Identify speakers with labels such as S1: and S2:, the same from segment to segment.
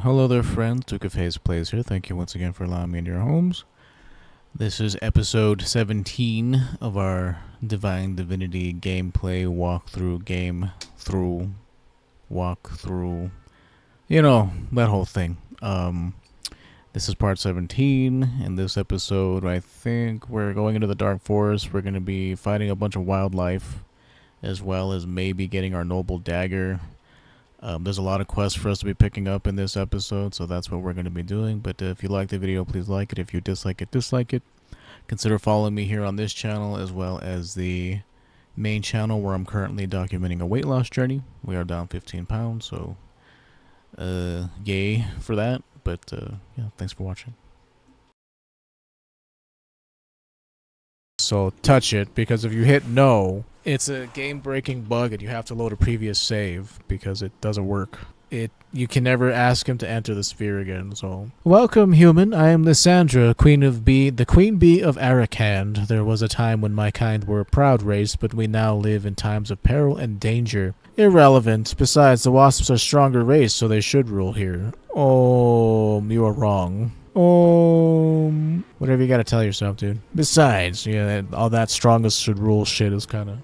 S1: Hello there, friends. Duke of Haze Plays here. Thank you once again for allowing me into your homes. This is episode 17 of our Divinity gameplay walkthrough. You know, that whole thing. This is part 17. In this episode, I think we're going into the Dark Forest. We're going to be fighting a bunch of wildlife, as well as maybe getting our noble Dagger. There's a lot of quests for us to be picking up in this episode, so that's what we're going to be doing. But if you like the video, please like it. If you dislike it, dislike it. Consider following me here on this channel, as well as the main channel where I'm currently documenting a weight loss journey. We are down 15 pounds, so yay for that. But yeah, thanks for watching. So touch it, because if you hit no, it's a game-breaking bug and you have to load a previous save because it doesn't work. You can never ask him to enter the sphere again. So welcome, human. I am Lysandra, the queen bee of Arakand. There was a time when my kind were a proud race, but we now live in times of peril and danger. Irrelevant. Besides, the wasps are a stronger race, so they should rule here. Oh, you are wrong. Whatever you gotta tell yourself, dude. Besides, yeah, all that strongest should rule shit is kind of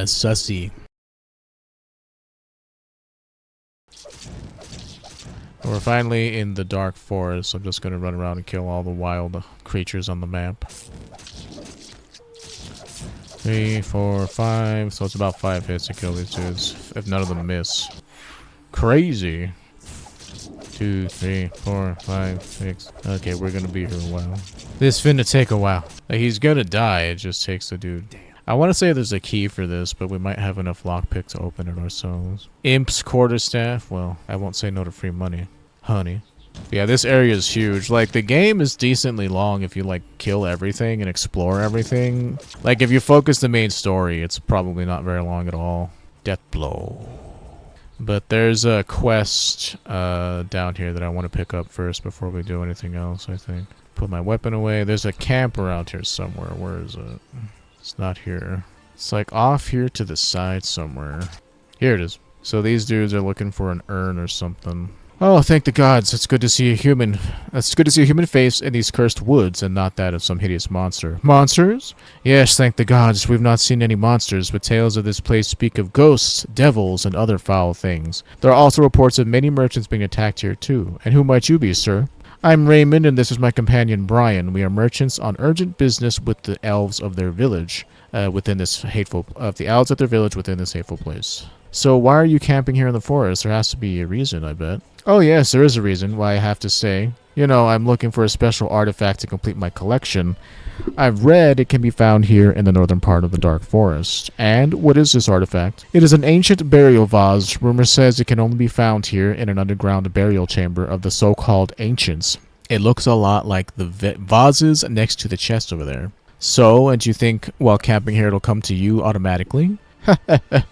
S1: sussy. We're finally in the Dark Forest. I'm just gonna run around and kill all the wild creatures on the map. 3, 4, 5. So it's about 5 hits to kill these dudes, if none of them miss. Crazy. 2, 3, 4, 5, 6. Okay, we're gonna be here a while. This finna take a while. Like, he's gonna die, it just takes the dude. I want to say there's a key for this, but we might have enough lockpick to open it ourselves. Imp's quarterstaff? Well, I won't say no to free money. Honey. Yeah, this area is huge. Like, the game is decently long if you, like, kill everything and explore everything. Like, if you focus the main story, it's probably not very long at all. Death blow. But there's a quest down here that I want to pick up first before we do anything else, I think. Put my weapon away. There's a camp around here somewhere. Where is it? It's not here. It's like off here to the side somewhere. Here it is. So these dudes are looking for an urn or something. Oh, thank the gods. It's good to see a human. It's good to see a human face in these cursed woods and not that of some hideous monster. Monsters? Yes, thank the gods. We've not seen any monsters, but tales of this place speak of ghosts, devils, and other foul things. There are also reports of many merchants being attacked here too. And who might you be, sir? I'm Raymond, and this is my companion Brian. We are merchants on urgent business with the elves of their village, within this hateful place. So why are you camping here in the forest? There has to be a reason, I bet. Oh yes, there is a reason why I have to say. You know, I'm looking for a special artifact to complete my collection. I've read it can be found here in the northern part of the Dark Forest. And what is this artifact? It is an ancient burial vase. Rumor says it can only be found here in an underground burial chamber of the so-called ancients. It looks a lot like the vases next to the chest over there. So, and you think while camping here it'll come to you automatically?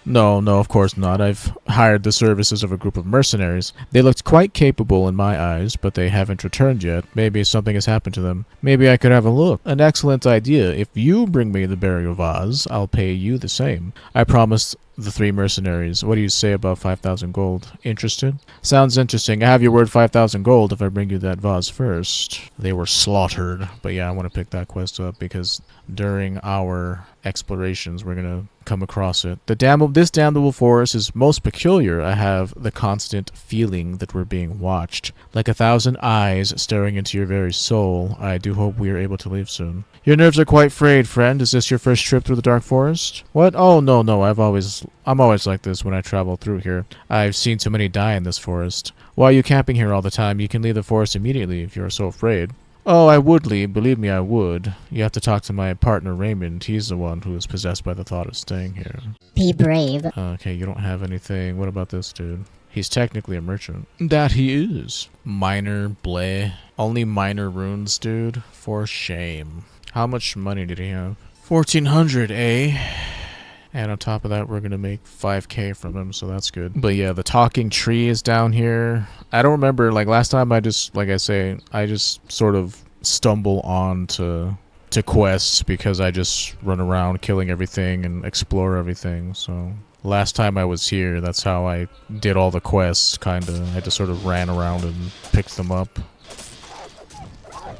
S1: No, of course not. I've hired the services of a group of mercenaries. They looked quite capable in my eyes, but they haven't returned yet. Maybe something has happened to them. Maybe I could have a look. An excellent idea. If you bring me the burial vase, I'll pay you the same. I promised the 3 mercenaries. What do you say about 5,000 gold? Interested? Sounds interesting. I have your word 5,000 gold if I bring you that vase first. They were slaughtered. But yeah, I want to pick that quest up because during our explorations we're gonna come across it. This damnable forest is most peculiar. I have the constant feeling that we're being watched, like 1,000 eyes staring into your very soul. I do hope we are able to leave soon. Your nerves are quite frayed, friend. Is this your first trip through the Dark Forest? What? Oh, no. I'm always like this when I travel through here. I've seen too many die in this forest. Why are you camping here all the time? You can leave the forest immediately if you are so afraid. Oh, I would leave. Believe me, I would. You have to talk to my partner, Raymond. He's the one who is possessed by the thought of staying here.
S2: Be brave.
S1: Okay, you don't have anything. What about this dude? He's technically a merchant. That he is. Minor, bleh. Only minor runes, dude. For shame. How much money did he have? 1,400, eh? And on top of that, we're going to make 5k from him, so that's good. But yeah, the talking tree is down here. I don't remember, like last time I just sort of stumble on to quests because I just run around killing everything and explore everything, so Last time I was here, that's how I did all the quests, kinda. I just sort of ran around and picked them up.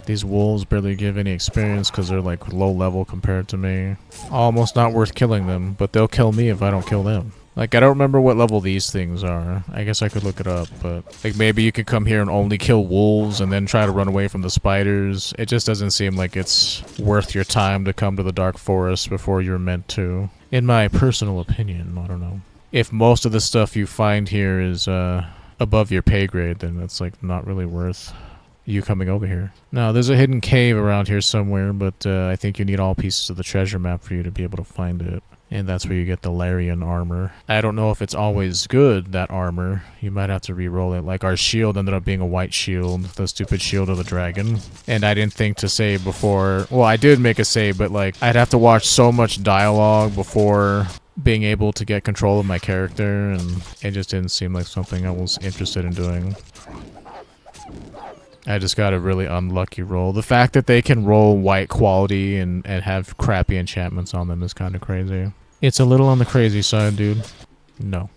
S1: These wolves barely give any experience because they're like low level compared to me. Almost not worth killing them, but they'll kill me if I don't kill them. Like, I don't remember what level these things are. I guess I could look it up, but like maybe you could come here and only kill wolves and then try to run away from the spiders. It just doesn't seem like it's worth your time to come to the Dark Forest before you're meant to. In my personal opinion, I don't know. If most of the stuff you find here is above your pay grade, then it's like not really worth you coming over here. Now, there's a hidden cave around here somewhere, but I think you need all pieces of the treasure map for you to be able to find it. And that's where you get the Larian armor. I don't know if it's always good, that armor. You might have to re-roll it. Like, our shield ended up being a white shield, the stupid shield of the dragon. And I didn't think to save before. Well, I did make a save, but like, I'd have to watch so much dialogue before being able to get control of my character, and it just didn't seem like something I was interested in doing. I just got a really unlucky roll. The fact that they can roll white quality and have crappy enchantments on them is kind of crazy. It's a little on the crazy side, dude. No.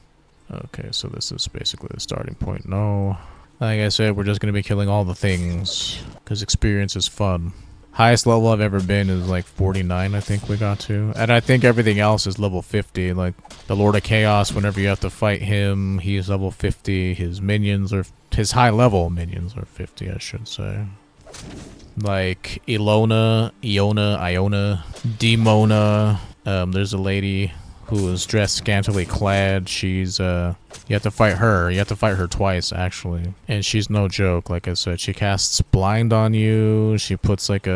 S1: Okay, so this is basically the starting point. No. Like I said, we're just going to be killing all the things, because experience is fun. Highest level I've ever been is like 49, I think we got to. And I think everything else is level 50. Like, the Lord of Chaos, whenever you have to fight him, he's level 50. His minions are... His high-level minions are 50, I should say. Like, Iona, Demona. There's a lady who is dressed scantily clad. She's, you have to fight her. You have to fight her twice, actually. And she's no joke, like I said. She casts blind on you. She puts, like,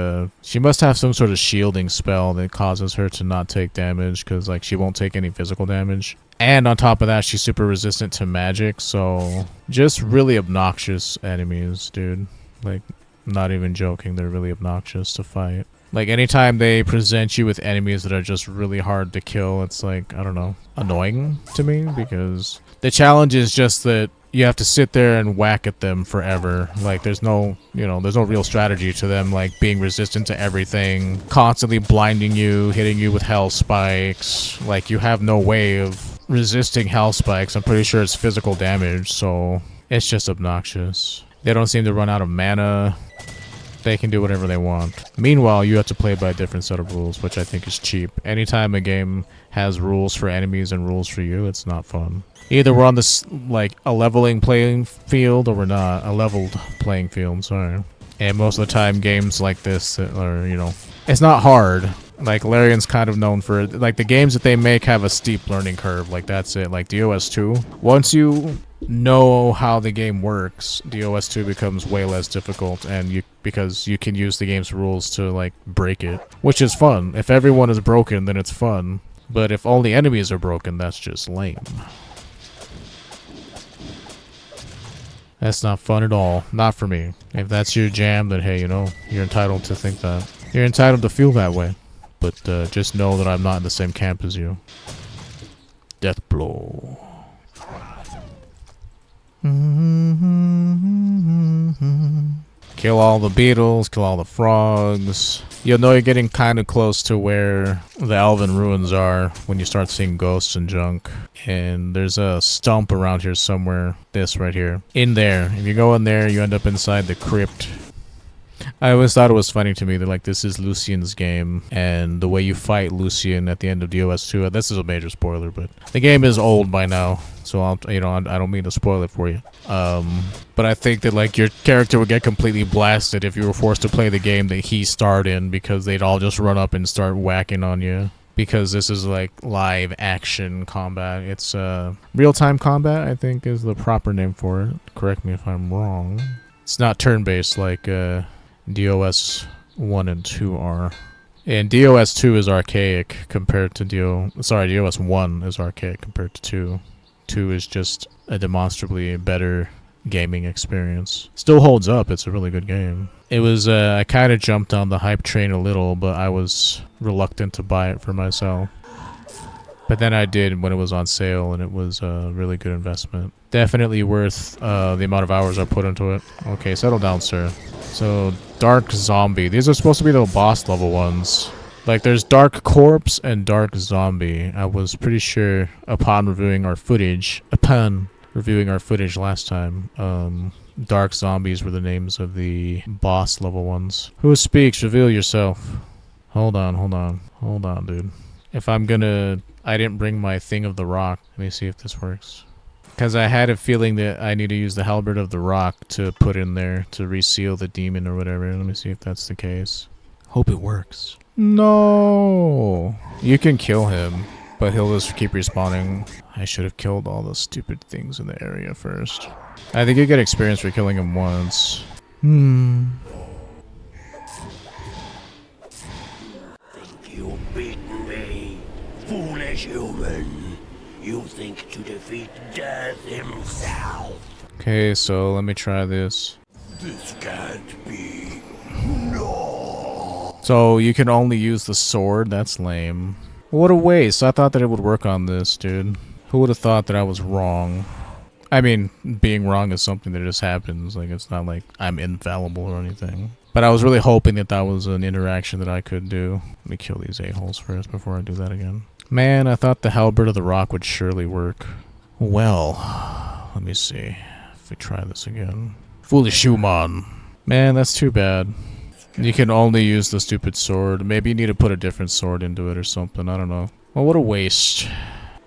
S1: she must have some sort of shielding spell that causes her to not take damage, because, like, she won't take any physical damage. And on top of that, she's super resistant to magic, so... Just really obnoxious enemies, dude. Like, not even joking, they're really obnoxious to fight. Like, anytime they present you with enemies that are just really hard to kill, it's like, I don't know, annoying to me, because the challenge is just that you have to sit there and whack at them forever. Like, there's no, there's no real strategy to them, like, being resistant to everything, constantly blinding you, hitting you with hell spikes. Like, you have no way of resisting hell spikes. I'm pretty sure it's physical damage, so it's just obnoxious. They don't seem to run out of mana. They can do whatever they want. Meanwhile, you have to play by a different set of rules, which I think is cheap. Anytime a game has rules for enemies and rules for you, it's not fun. Either we're on this, like, a leveling playing field, or we're not. A leveled playing field, sorry. And most of the time, games like this are, it's not hard. Like, Larian's kind of known for, like, the games that they make have a steep learning curve. Like, that's it. Like, DOS 2. Once you know how the game works, DOS 2 becomes way less difficult, and because you can use the game's rules to, like, break it. Which is fun. If everyone is broken, then it's fun. But if only enemies are broken, that's just lame. That's not fun at all. Not for me. If that's your jam, then hey, you're entitled to think that. You're entitled to feel that way. But just know that I'm not in the same camp as you. Death blow. Kill all the beetles, kill all the frogs. You'll know you're getting kind of close to where the Elven ruins are when you start seeing ghosts and junk. And there's a stump around here somewhere. This right here. In there. If you go in there, you end up inside the crypt. I always thought it was funny to me that, like, this is Lucian's game, and the way you fight Lucian at the end of DOS 2, this is a major spoiler, but the game is old by now, so I don't mean to spoil it for you. But I think that, like, your character would get completely blasted if you were forced to play the game that he starred in, because they'd all just run up and start whacking on you. Because this is, like, live action combat. It's real-time combat, I think, is the proper name for it. Correct me if I'm wrong. It's not turn-based like DOS 1 and 2 are. And DOS 2 is archaic compared to DOS 1 is archaic compared to 2. 2 is just a demonstrably better gaming experience. Still holds up, it's a really good game. It was, I kind of jumped on the hype train a little, but I was reluctant to buy it for myself. But then I did when it was on sale, and it was a really good investment. Definitely worth the amount of hours I put into it. Okay, settle down, sir. So, Dark Zombie. These are supposed to be the boss level ones. Like, there's Dark Corpse and Dark Zombie. I was pretty sure upon reviewing our footage last time, Dark Zombies were the names of the boss level ones. Who speaks? Reveal yourself. Hold on, dude. If I'm gonna... I didn't bring my thing of the rock. Let me see if this works. Because I had a feeling that I need to use the halberd of the rock to put in there to reseal the demon or whatever. Let me see if that's the case. Hope it works. No! You can kill him, but he'll just keep respawning. I should have killed all the stupid things in the area first. I think you get experience for killing him once.
S2: Think you beat me, foolish human. You think to defeat death himself.
S1: Okay, so let me try this.
S2: This can't be. No.
S1: So you can only use the sword? That's lame. What a waste. I thought that it would work on this, dude. Who would have thought that I was wrong? I mean, being wrong is something that just happens. Like, it's not like I'm infallible or anything. But I was really hoping that that was an interaction that I could do. Let me kill these a-holes first before I do that again. Man, I thought the halberd of the rock would surely work. Well, let me see if we try this again. Foolish human. Man, that's too bad. You can only use the stupid sword. Maybe you need to put a different sword into it or something. I don't know. Well, what a waste.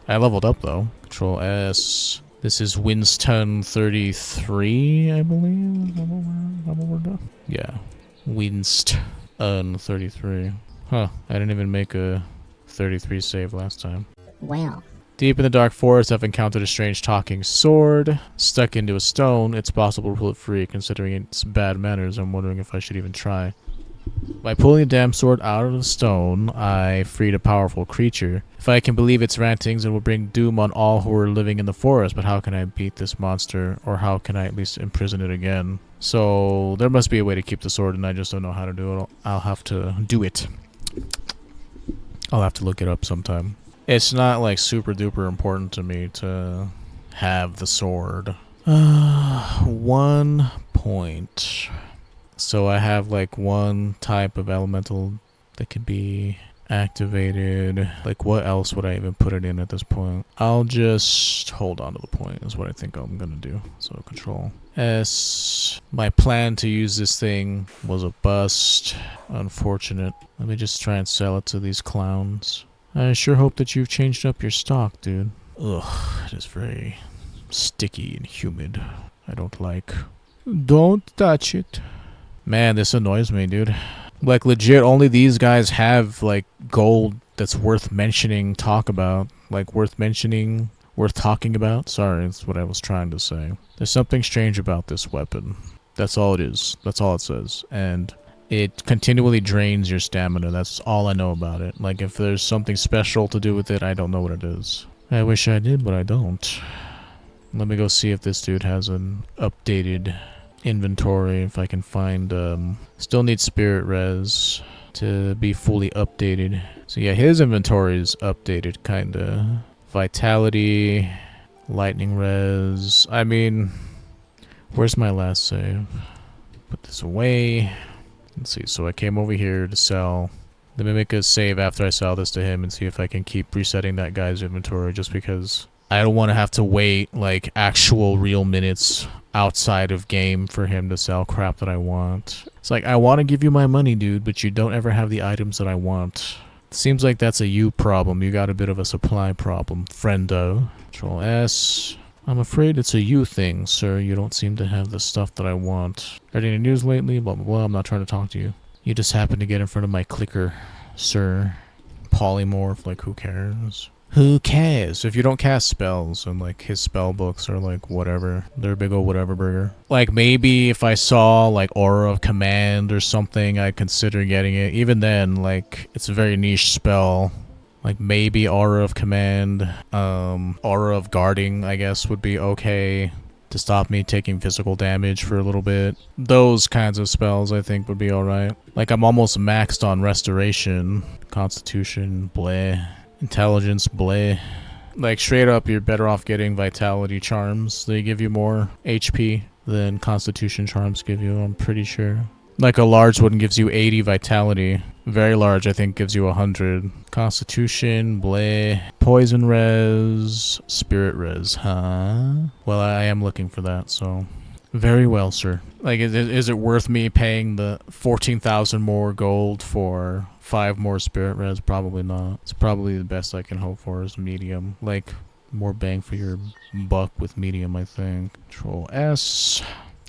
S1: I leveled up, though. Control S. This is Winston 33, I believe. Yeah. Winston 33. Huh. I didn't even make a 33 save last time.
S3: Well.
S1: Deep in the dark forest, I've encountered a strange talking sword. Stuck into a stone, it's possible to pull it free. Considering its bad manners, I'm wondering if I should even try. By pulling the damn sword out of the stone, I freed a powerful creature. If I can believe its rantings, it will bring doom on all who are living in the forest. But how can I beat this monster? Or how can I at least imprison it again? So, there must be a way to keep the sword, and I just don't know how to do it. I'll have to do it. I'll have to look it up sometime. It's not like super duper important to me to have the sword. 1 point. So I have like one type of elemental that can be activated. Like, what else would I even put it in at this point? I'll just hold on to the point is what I think I'm gonna do. So Control S. My plan to use this thing was a bust. Unfortunate. Let me just try and sell it to these clowns. I sure hope that you've changed up your stock, dude. Ugh, it is very sticky and humid. I don't like. Don't touch it. Man, this annoys me, dude. Like, legit, only these guys have, like, gold that's worth mentioning, worth talking about. Sorry, that's what I was trying to say. There's something strange about this weapon. That's all it is. That's all it says. And it continually drains your stamina. That's all I know about it. Like, if there's something special to do with it, I don't know what it is. I wish I did, but I don't. Let me go see if this dude has an updated inventory, if I can find, still need spirit res to be fully updated. So yeah, his inventory is updated, kinda. Vitality, lightning res. I mean, where's my last save? Put this away. Let's see, so I came over here to sell. Let me make a save after I sell this to him and see if I can keep resetting that guy's inventory, just because I don't want to have to wait, like, actual real minutes outside of game for him to sell crap that I want. It's like, I want to give you my money, dude, but you don't ever have the items that I want. Seems like that's a you problem. You got a bit of a supply problem, friendo. Control S. I'm afraid it's a you thing, sir. You don't seem to have the stuff that I want. Read any news lately? Blah, blah, blah. I'm not trying to talk to you. You just happen to get in front of my clicker, sir. Polymorph, like, who cares? Who cares? If you don't cast spells, and like his spell books are like whatever. They're a big ol' whatever burger. Like, maybe if I saw like Aura of Command or something, I'd consider getting it. Even then, like, it's a very niche spell. Like, maybe Aura of Command, Aura of Guarding, I guess, would be okay to stop me taking physical damage for a little bit. Those kinds of spells, I think, would be alright. Like, I'm almost maxed on Restoration, Constitution, bleh. Intelligence, bleh. Like, straight up, you're better off getting Vitality Charms. They give you more HP than Constitution Charms give you, I'm pretty sure. Like a large one gives you 80 vitality. Very large, I think, gives you 100. Constitution, bleh. Poison res, spirit res, huh? Well, I am looking for that, so... Very well, sir. Like, is it worth me paying the 14,000 more gold for 5 more spirit res? Probably not. It's probably the best I can hope for is medium. Like, more bang for your buck with medium, I think. Control S.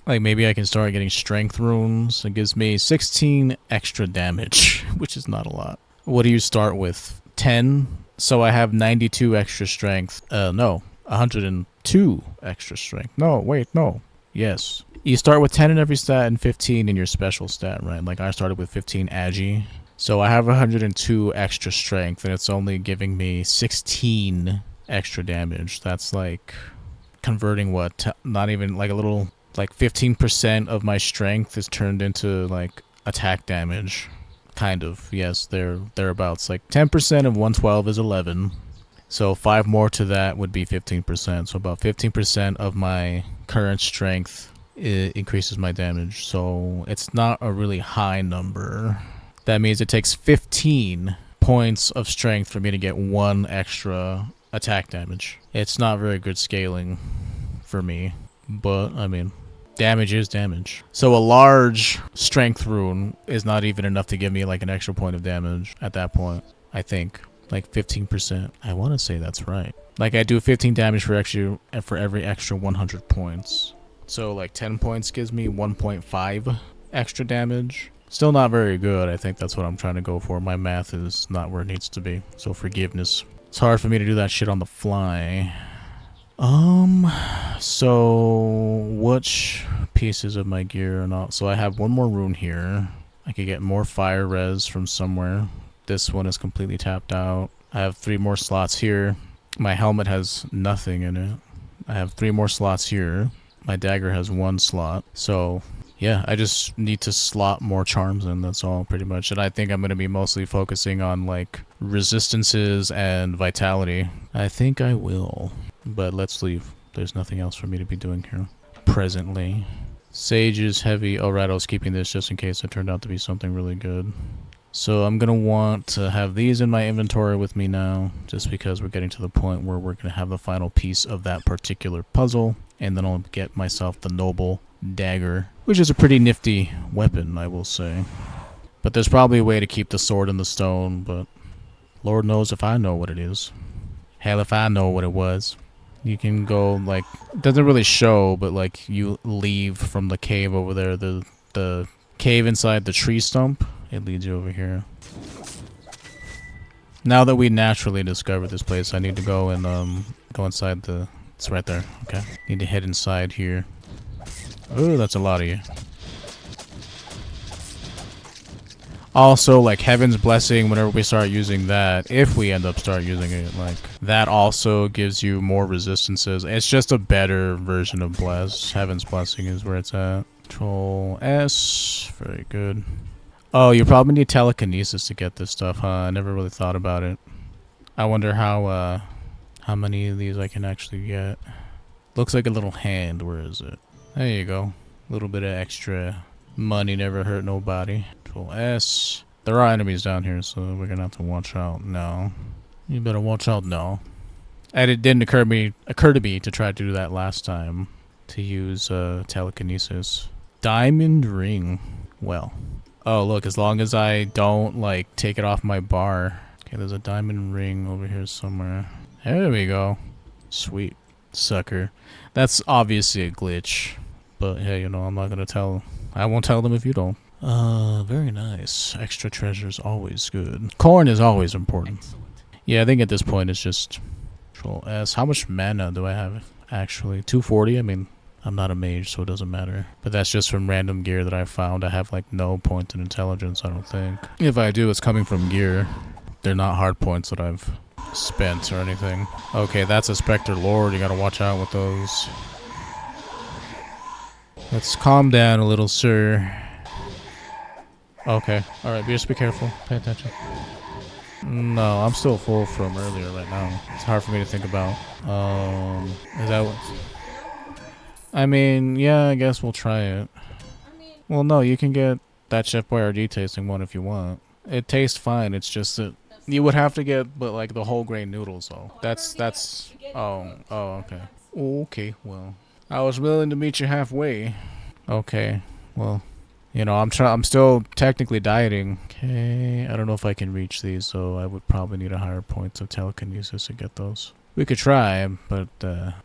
S1: Like, maybe I can start getting strength runes. It gives me 16 extra damage, which is not a lot. What do you start with? 10? So I have 92 extra strength. No. 102 extra strength. No, wait, no. Yes. You start with 10 in every stat and 15 in your special stat, right? Like, I started with 15 agi. So I have 102 extra strength, and it's only giving me 16 extra damage. That's like converting what? Not even like a little... Like 15% of my strength is turned into like attack damage. Kind of, yes, thereabouts. Like 10% of 112 is 11. So 5 more to that would be 15%. So about 15% of my current strength increases my damage. So it's not a really high number. That means it takes 15 points of strength for me to get 1 extra attack damage. It's not very good scaling for me. But, I mean, damage is damage. So a large strength rune is not even enough to give me like an extra point of damage at that point, I think. Like 15%. I want to say that's right. Like I do 15 damage for every extra 100 points. So like 10 points gives me 1.5 extra damage. Still not very good. I think that's what I'm trying to go for. My math is not where it needs to be. So forgiveness. It's hard for me to do that shit on the fly. So which pieces of my gear are not? So I have 1 more rune here. I could get more fire res from somewhere. This one is completely tapped out. I have 3 more slots here. My helmet has nothing in it. I have 3 more slots here. My dagger has 1 slot. So yeah, I just need to slot more charms in, that's all pretty much. And I think I'm going to be mostly focusing on like resistances and vitality. I think I will. But let's leave. There's nothing else for me to be doing here presently. Sage is heavy. Oh, right, I was keeping this just in case it turned out to be something really good. So I'm going to want to have these in my inventory with me now, just because we're getting to the point where we're going to have the final piece of that particular puzzle. And then I'll get myself the noble dagger, which is a pretty nifty weapon, I will say. But there's probably a way to keep the sword in the stone, but Lord knows if I know what it is. Hell if I know what it was. You can go, like, it doesn't really show, but, like, you leave from the cave over there. The cave inside the tree stump, it leads you over here. Now that we naturally discovered this place, I need to go and, go inside the... It's right there, okay. Need to head inside here. Ooh, that's a lot of you. Also, like, Heaven's Blessing, whenever we start using that, if we end up start using it, like, that also gives you more resistances. It's just a better version of Bless. Heaven's Blessing is where it's at. Control S. Very good. Oh, you probably need telekinesis to get this stuff, huh? I never really thought about it. I wonder how many of these I can actually get. Looks like a little hand. Where is it? There you go. A little bit of extra money never hurt nobody. Control S. There are enemies down here, so we're gonna have to watch out now. You better watch out now. And it didn't occur to me to try to do that last time. To use telekinesis. Diamond ring. Well. Oh, look, as long as I don't, like, take it off my bar. Okay, there's a diamond ring over here somewhere. There we go. Sweet. Sucker. That's obviously a glitch. But, hey, you know, I'm not gonna tell... I won't tell them if you don't. Very nice. Extra treasure's always good. Corn is always important. Excellent. Yeah, I think at this point it's just... Control S. How much mana do I have, actually? 240? I mean... I'm not a mage, so it doesn't matter. But that's just from random gear that I found. I have, like, no point in intelligence, I don't think. If I do, it's coming from gear. They're not hard points that I've spent or anything. Okay, that's a Spectre Lord. You gotta watch out with those. Let's calm down a little, sir. Okay. Alright, just be careful. Pay attention. No, I'm still full from earlier right now. It's hard for me to think about. Is that what... I mean, yeah, I guess we'll try it. Well, no, you can get that Chef Boyardee tasting one if you want. It tastes fine. It's just that you would have to get, but like the whole grain noodles though. That's. Oh, okay. Okay, well, I was willing to meet you halfway. Okay, well, I'm still technically dieting. Okay, I don't know if I can reach these, so I would probably need a higher point of telekinesis to get those. We could try, but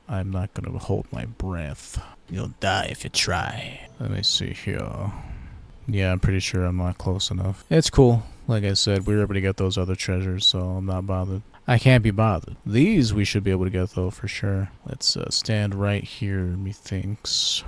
S1: I'm not gonna hold my breath. You'll die if you try. Let me see here. Yeah, I'm pretty sure I'm not close enough. It's cool. Like I said, we were able to get those other treasures, so I'm not bothered. I can't be bothered. These we should be able to get, though, for sure. Let's stand right here, methinks.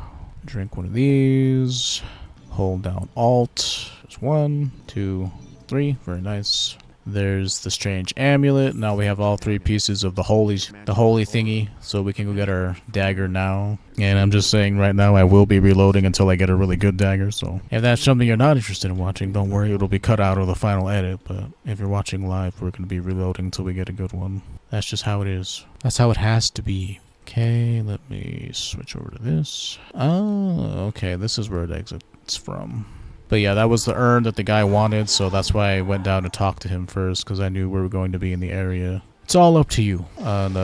S1: Drink one of these. Hold down Alt. There's 1, 2, 3. Very nice. There's the strange amulet. Now we have all 3 pieces of the holy thingy, so we can go get our dagger now. And I'm just saying right now I will be reloading until I get a really good dagger, so if that's something you're not interested in watching, don't worry, it'll be cut out of the final edit, but if you're watching live, we're going to be reloading until we get a good one. That's just how it is. That's how it has to be. Okay, let me switch over to this. Oh, okay, this is where it exits from. But yeah, that was the urn that the guy wanted, so that's why I went down to talk to him first, because I knew we were going to be in the area. It's all up to you on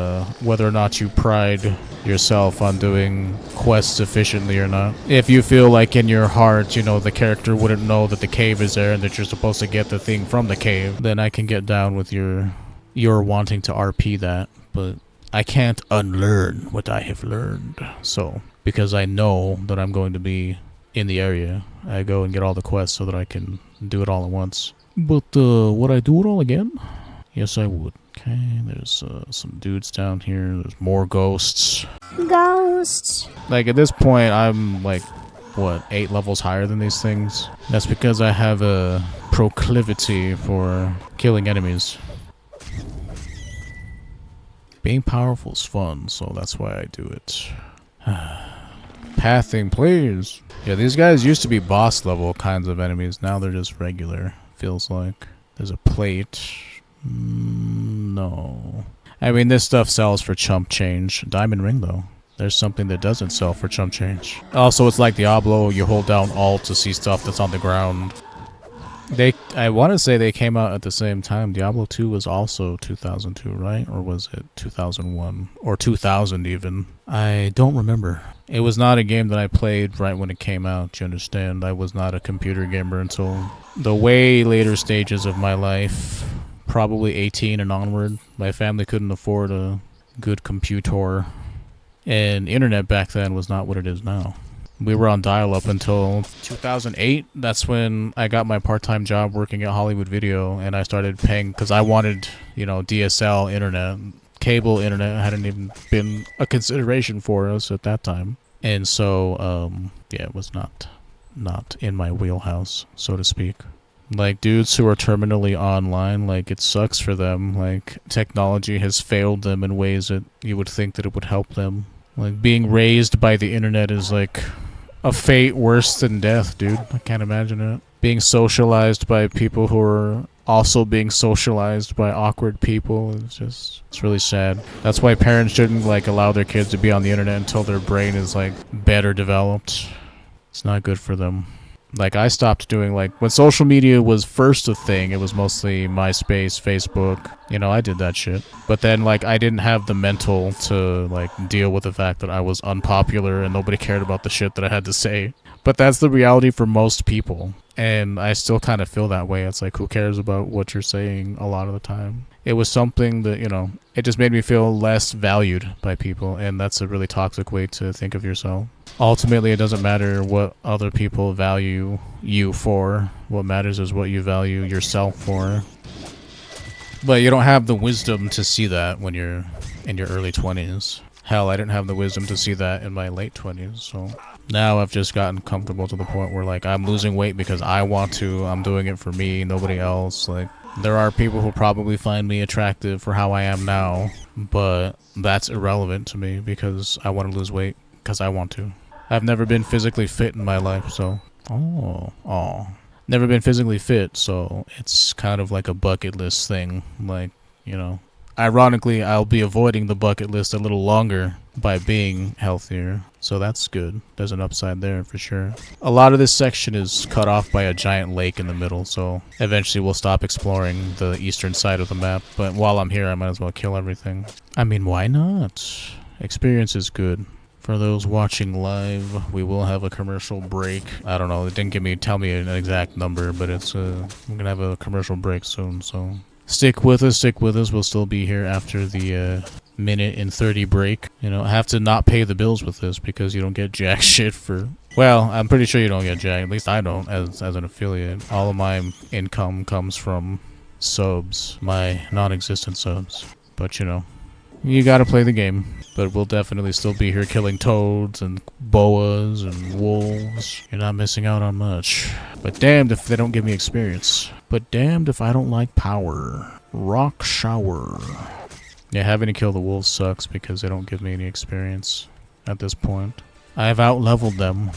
S1: whether or not you pride yourself on doing quests efficiently or not. If you feel like in your heart, the character wouldn't know that the cave is there and that you're supposed to get the thing from the cave, then I can get down with your wanting to RP that, but I can't unlearn what I have learned. So, because I know that I'm going to be in the area, I go and get all the quests so that I can do it all at once. But would I do it all again? Yes, I would. Okay, there's some dudes down here. There's more ghosts.
S3: Ghosts.
S1: Like, at this point, I'm like, 8 levels higher than these things? That's because I have a proclivity for killing enemies. Being powerful is fun, so that's why I do it. Pathing, please. Yeah, these guys used to be boss level kinds of enemies. Now they're just regular, feels like. There's a plate. No. I mean, this stuff sells for chump change. Diamond ring, though. There's something that doesn't sell for chump change. Also, it's like Diablo. You hold down Alt to see stuff that's on the ground. I want to say they came out at the same time. Diablo 2 was also 2002, right? Or was it 2001? Or 2000 even. I don't remember. It was not a game that I played right when it came out, you understand? I was not a computer gamer until the way later stages of my life. Probably 18 and onward. My family couldn't afford a good computer. And internet back then was not what it is now. We were on dial-up until 2008. That's when I got my part-time job working at Hollywood Video, and I started paying because I wanted, DSL internet. Cable internet hadn't even been a consideration for us at that time. And so, it was not in my wheelhouse, so to speak. Like, dudes who are terminally online, like, it sucks for them. Like, technology has failed them in ways that you would think that it would help them. Like, being raised by the internet is like a fate worse than death, dude. I can't imagine it. Being socialized by people who are also being socialized by awkward people is it's really sad. That's why parents shouldn't, allow their kids to be on the internet until their brain is, better developed. It's not good for them. I stopped doing, when social media was first a thing, it was mostly MySpace, Facebook. I did that shit. But then, I didn't have the mental to, deal with the fact that I was unpopular and nobody cared about the shit that I had to say. But that's the reality for most people. And I still kind of feel that way. It's who cares about what you're saying a lot of the time? It was something that, it just made me feel less valued by people. And that's a really toxic way to think of yourself. Ultimately, it doesn't matter what other people value you for. What matters is what you value yourself for. But you don't have the wisdom to see that when you're in your early 20s. Hell, I didn't have the wisdom to see that in my late 20s, so now I've just gotten comfortable to the point where, I'm losing weight because I want to. I'm doing it for me, nobody else. There are people who probably find me attractive for how I am now, but that's irrelevant to me because I want to lose weight because I want to. I've never been physically fit in my life, so... Never been physically fit, so it's kind of like a bucket list thing. Ironically, I'll be avoiding the bucket list a little longer by being healthier. So that's good. There's an upside there for sure. A lot of this section is cut off by a giant lake in the middle, so eventually we'll stop exploring the eastern side of the map. But while I'm here, I might as well kill everything. I mean, why not? Experience is good. For those watching live, we will have a commercial break. I don't know, it didn't tell me an exact number, but it's we're gonna have a commercial break soon, so stick with us, we'll still be here after the minute and 30 break. You know, I have to not pay the bills with this because you don't get jack shit for, well, I'm pretty sure you don't get jack, at least I don't as an affiliate. All of my income comes from subs, my non-existent subs, but you know, you gotta play the game. But we'll definitely still be here killing toads and boas and wolves. You're not missing out on much. But damned if they don't give me experience. But damned if I don't like power. Rock shower. Yeah, having to kill the wolves sucks because they don't give me any experience at this point. I've out-leveled them.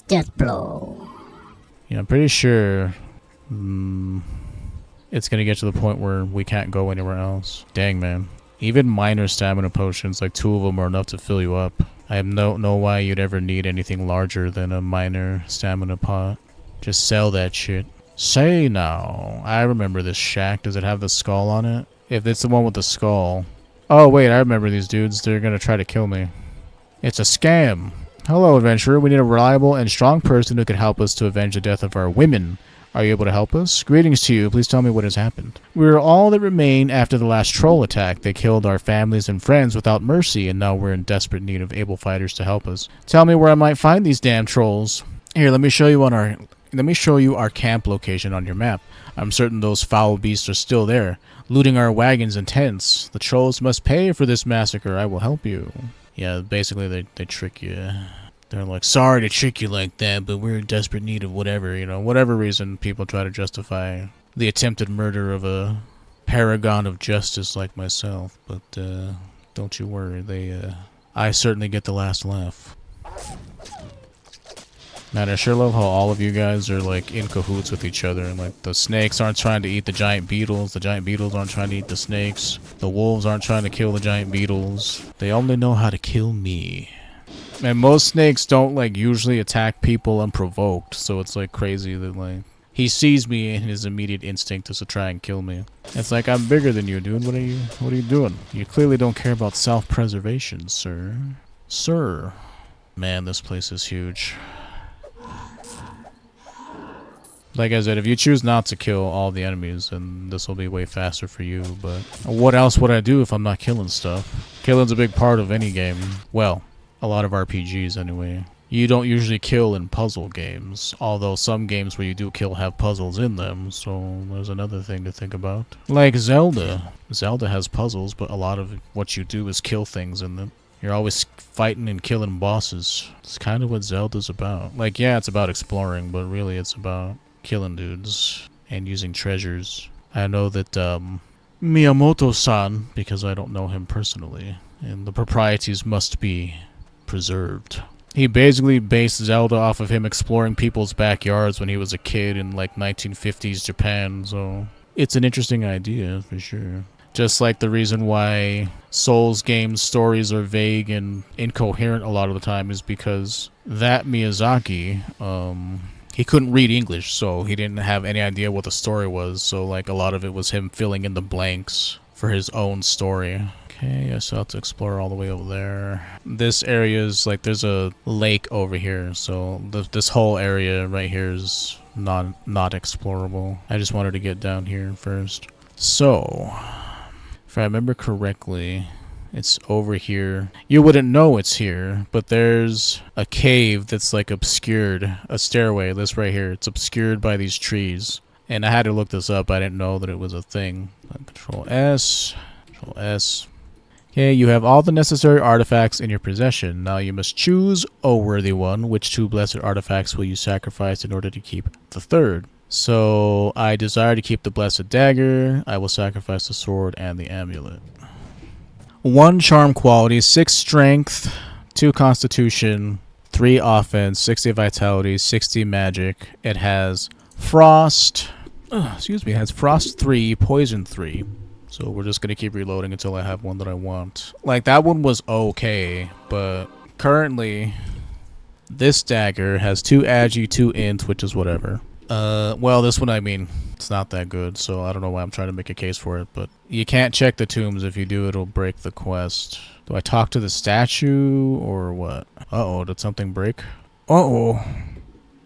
S3: Death blow.
S1: Yeah, I'm pretty sure it's gonna get to the point where we can't go anywhere else. Dang, man. Even minor stamina potions, like 2 of them are enough to fill you up. I have no why you'd ever need anything larger than a minor stamina pot. Just sell that shit. Say now, I remember this shack. Does it have the skull on it? If it's the one with the skull. Oh wait, I remember these dudes. They're gonna try to kill me. It's a scam. Hello, adventurer. We need a reliable and strong person who can help us to avenge the death of our women. Are you able to help us? Greetings to you. Please tell me what has happened. We are all that remain after the last troll attack. They killed our families and friends without mercy, and now we're in desperate need of able fighters to help us. Tell me where I might find these damn trolls. Here, let me show you our camp location on your map. I'm certain those foul beasts are still there, looting our wagons and tents. The trolls must pay for this massacre. I will help you. Yeah, basically they trick you. They're like, sorry to trick you like that, but we're in desperate need of whatever, you know, whatever reason people try to justify the attempted murder of a paragon of justice like myself. But don't you worry, I certainly get the last laugh. Man, I sure love how all of you guys are like in cahoots with each other, and like the snakes aren't trying to eat the giant beetles aren't trying to eat the snakes, the wolves aren't trying to kill the giant beetles. They only know how to kill me. And most snakes don't like usually attack people unprovoked, so it's like crazy that like he sees me and his immediate instinct is to try and kill me. It's like, I'm bigger than you, dude. What are you doing? You clearly don't care about self-preservation, sir. Sir. Man, this place is huge. Like I said, if you choose not to kill all the enemies, then this will be way faster for you, but what else would I do if I'm not killing stuff? Killing's a big part of any game. Well, a lot of RPGs anyway. You don't usually kill in puzzle games, although some games where you do kill have puzzles in them, so there's another thing to think about. Like Zelda. Zelda has puzzles, but a lot of what you do is kill things in them. You're always fighting and killing bosses. It's kind of what Zelda's about. Like, yeah, it's about exploring, but really it's about killing dudes and using treasures. I know that Miyamoto-san, because I don't know him personally, and the proprieties must be preserved. He basically based Zelda off of him exploring people's backyards when he was a kid in like 1950s Japan, so it's an interesting idea for sure. Just like the reason why Souls games stories are vague and incoherent a lot of the time is because that Miyazaki, he couldn't read English, so he didn't have any idea what the story was, so like a lot of it was him filling in the blanks for his own story. Okay, I still have to explore all the way over there. This area is like, there's a lake over here, so this whole area right here is not explorable. I just wanted to get down here first. So, if I remember correctly, it's over here. You wouldn't know it's here, but there's a cave that's like obscured, a stairway, this right here. It's obscured by these trees. And I had to look this up. I didn't know that it was a thing. Control S. Control S. Okay, you have all the necessary artifacts in your possession. Now you must choose, O worthy one, which 2 blessed artifacts will you sacrifice in order to keep the third. So, I desire to keep the blessed dagger. I will sacrifice the sword and the amulet. 1 charm quality, 6 strength, 2 constitution, 3 offense, 60 vitality, 60 magic. It has frost, it has frost 3, poison 3. So we're just gonna keep reloading until I have one that I want. Like, that one was okay, but currently this dagger has 2 agi, 2 int, which is whatever. Well, this one, I mean, it's not that good, so I don't know why I'm trying to make a case for it, but you can't check the tombs. If you do, it'll break the quest. Do I talk to the statue, or what? Uh-oh, did something break? Uh-oh.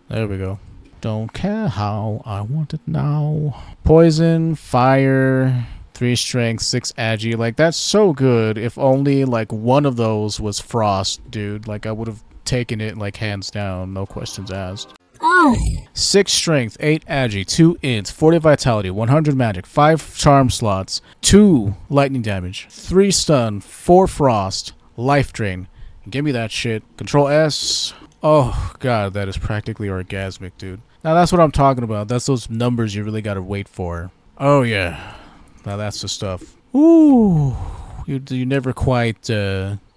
S1: There we go. Don't care how, I want it now. Poison, fire, 3 strength, 6 agi. Like, that's so good. If only, like, one of those was frost, dude. Like, I would have taken it, like, hands down, no questions asked.
S3: Oh!
S1: 6 strength, 8 agi, 2 int, 40 vitality, 100 magic, 5 charm slots, 2 lightning damage, 3 stun, 4 frost, life drain. Give me that shit. Control S. Oh, God, that is practically orgasmic, dude. Now, that's what I'm talking about. That's those numbers you really gotta wait for. Oh, yeah. Now, that's the stuff. Ooh. You never quite,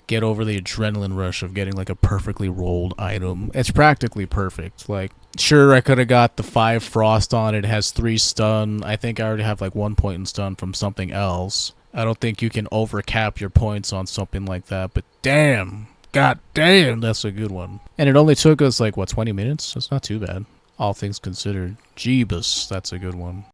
S1: get over the adrenaline rush of getting like a perfectly rolled item. It's practically perfect. Like, sure, I could have got the 5 frost on it. It has 3 stun. I think I already have like 1 point in stun from something else. I don't think you can overcap your points on something like that, but damn, god damn, that's a good one. And it only took us like, what, 20 minutes? That's not too bad, all things considered. Jeebus, that's a good one.